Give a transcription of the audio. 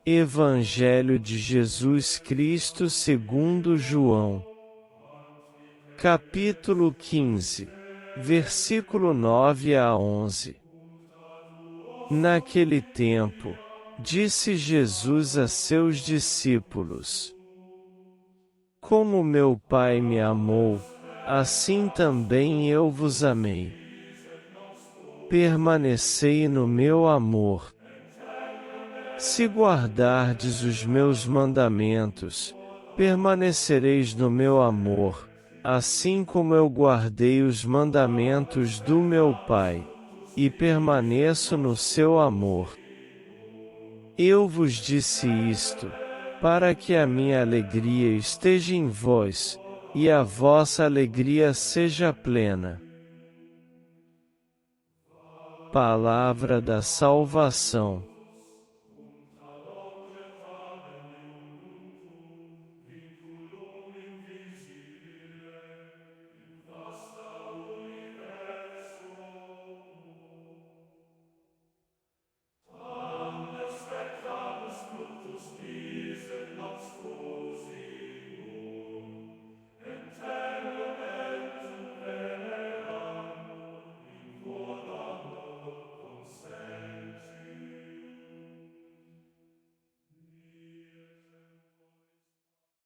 Evangelho de Jesus Cristo segundo João. Capítulo 15, versículo 9 a 11. Naquele tempo, disse Jesus a seus discípulos: Como meu Pai me amou, assim também eu vos amei. Permanecei no meu amor. Se guardardes os meus mandamentos, permanecereis no meu amor, assim como eu guardei os mandamentos do meu Pai, e permaneço no seu amor. Eu vos disse isto, para que a minha alegria esteja em vós, e a vossa alegria seja plena. Palavra da salvação.